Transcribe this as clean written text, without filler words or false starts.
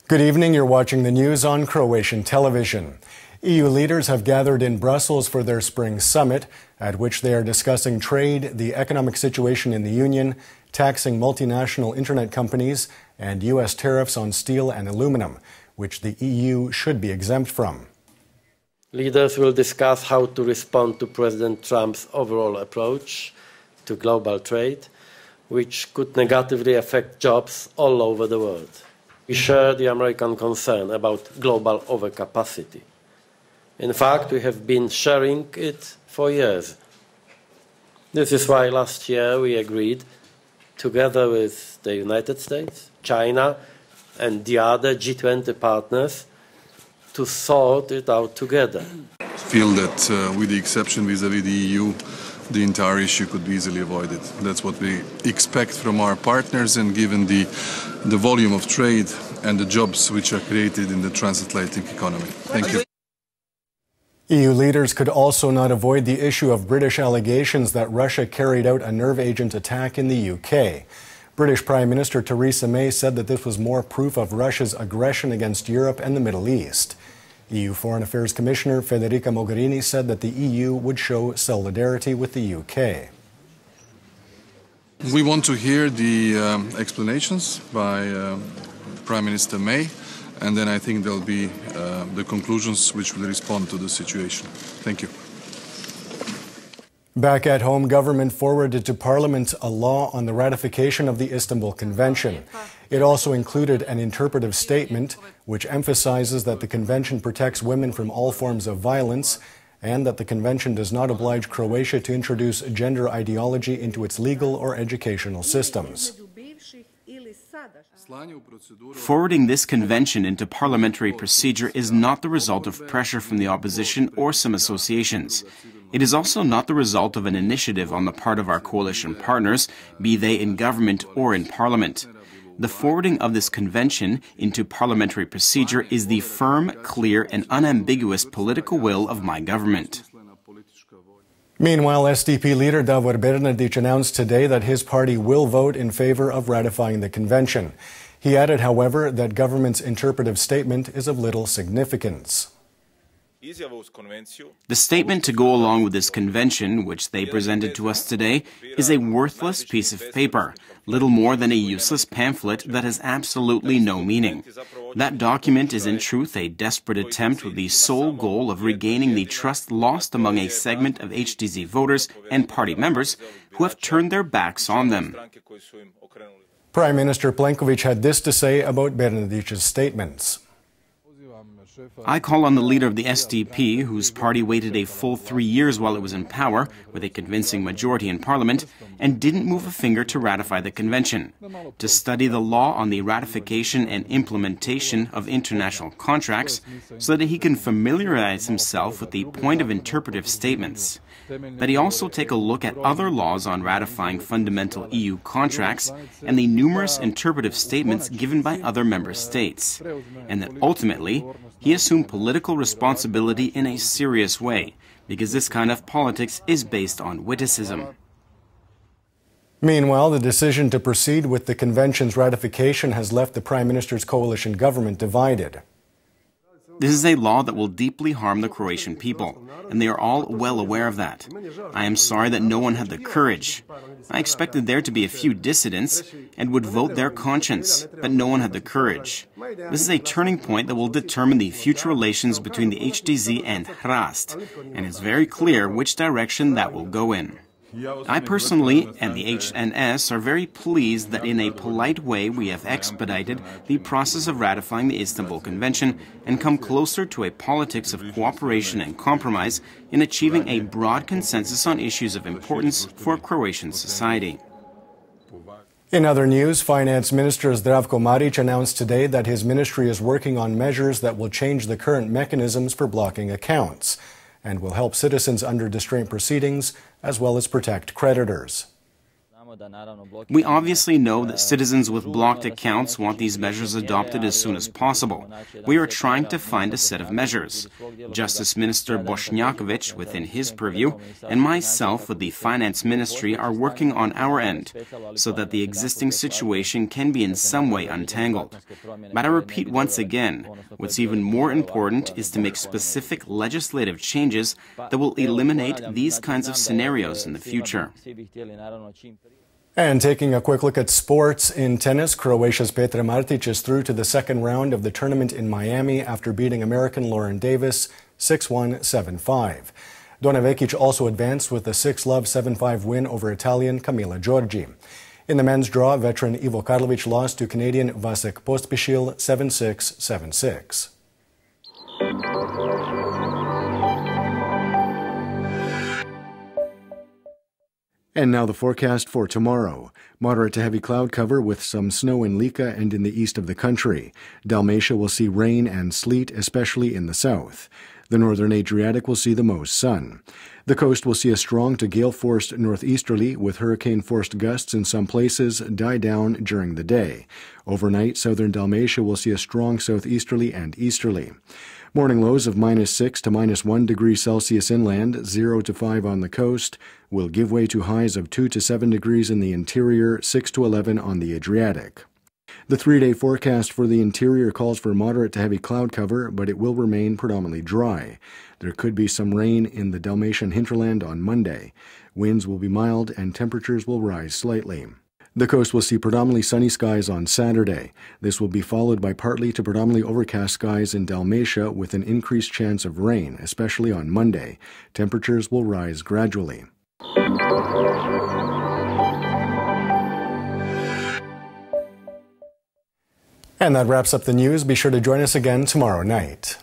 Good evening, you're watching the news on Croatian television. EU leaders have gathered in Brussels for their spring summit, at which they are discussing trade, the economic situation in the Union, taxing multinational internet companies, and U.S. tariffs on steel and aluminum, which the EU should be exempt from. Leaders will discuss how to respond to President Trump's overall approach to global trade, which could negatively affect jobs all over the world. We share the American concern about global overcapacity. In fact, we have been sharing it for years. This is why last year we agreed, together with the United States, China, and the other G20 partners, to sort it out together. I feel that with the exception vis-à-vis the EU, the entire issue could be easily avoided. That's what we expect from our partners, and given the volume of trade and the jobs which are created in the transatlantic economy. Thank you. EU leaders could also not avoid the issue of British allegations that Russia carried out a nerve agent attack in the UK. British Prime Minister Theresa May said that this was more proof of Russia's aggression against Europe and the Middle East. EU Foreign Affairs Commissioner Federica Mogherini said that the EU would show solidarity with the UK. We want to hear the explanations by Prime Minister May, and then I think there'll be the conclusions which will respond to the situation. Thank you. Back at home, government forwarded to Parliament a law on the ratification of the Istanbul Convention. It also included an interpretive statement which emphasizes that the Convention protects women from all forms of violence and that the Convention does not oblige Croatia to introduce gender ideology into its legal or educational systems. Forwarding this convention into parliamentary procedure is not the result of pressure from the opposition or some associations. It is also not the result of an initiative on the part of our coalition partners, be they in government or in parliament. The forwarding of this convention into parliamentary procedure is the firm, clear, and unambiguous political will of my government. Meanwhile, SDP leader Davor Bernardic announced today that his party will vote in favor of ratifying the convention. He added, however, that government's interpretive statement is of little significance. The statement to go along with this convention, which they presented to us today, is a worthless piece of paper, little more than a useless pamphlet that has absolutely no meaning. That document is in truth a desperate attempt with the sole goal of regaining the trust lost among a segment of HDZ voters and party members who have turned their backs on them. Prime Minister Plenković had this to say about Bernardic's statements. I call on the leader of the SDP, whose party waited a full 3 years while it was in power, with a convincing majority in parliament, and didn't move a finger to ratify the convention, to study the law on the ratification and implementation of international contracts, so that he can familiarize himself with the point of interpretive statements. That he also take a look at other laws on ratifying fundamental EU contracts and the numerous interpretive statements given by other member states, and that ultimately he assume political responsibility in a serious way, because this kind of politics is based on witticism. Meanwhile, the decision to proceed with the convention's ratification has left the Prime Minister's coalition government divided. This is a law that will deeply harm the Croatian people, and they are all well aware of that. I am sorry that no one had the courage. I expected there to be a few dissidents and would vote their conscience, but no one had the courage. This is a turning point that will determine the future relations between the HDZ and HRT, and it's very clear which direction that will go in. I personally and the HNS are very pleased that in a polite way we have expedited the process of ratifying the Istanbul Convention and come closer to a politics of cooperation and compromise in achieving a broad consensus on issues of importance for Croatian society. In other news, Finance Minister Zdravko Marić announced today that his ministry is working on measures that will change the current mechanisms for blocking accounts and will help citizens under distraint proceedings as well as protect creditors. We obviously know that citizens with blocked accounts want these measures adopted as soon as possible. We are trying to find a set of measures. Justice Minister Bošnjaković, within his purview, and myself with the Finance Ministry are working on our end, so that the existing situation can be in some way untangled. But I repeat once again, what's even more important is to make specific legislative changes that will eliminate these kinds of scenarios in the future. And taking a quick look at sports in tennis, Croatia's Petra Martic is through to the second round of the tournament in Miami after beating American Lauren Davis 6-1, 7-5. Donna Vekic also advanced with a 6-love, 7-5 win over Italian Camila Giorgi. In the men's draw, veteran Ivo Karlovic lost to Canadian Vasek Pospišil 7-6, 7-6. And now the forecast for tomorrow. Moderate to heavy cloud cover with some snow in Lika and in the east of the country. Dalmatia will see rain and sleet, especially in the south. The northern Adriatic will see the most sun. The coast will see a strong to gale-force northeasterly with hurricane-force gusts in some places die down during the day. Overnight, southern Dalmatia will see a strong southeasterly and easterly. Morning lows of -6 to -1 degrees Celsius inland, 0 to 5 on the coast, will give way to highs of 2 to 7 degrees in the interior, 6 to 11 on the Adriatic. The three-day forecast for the interior calls for moderate to heavy cloud cover, but it will remain predominantly dry. There could be some rain in the Dalmatian hinterland on Monday. Winds will be mild and temperatures will rise slightly. The coast will see predominantly sunny skies on Saturday. This will be followed by partly to predominantly overcast skies in Dalmatia with an increased chance of rain, especially on Monday. Temperatures will rise gradually. And that wraps up the news. Be sure to join us again tomorrow night.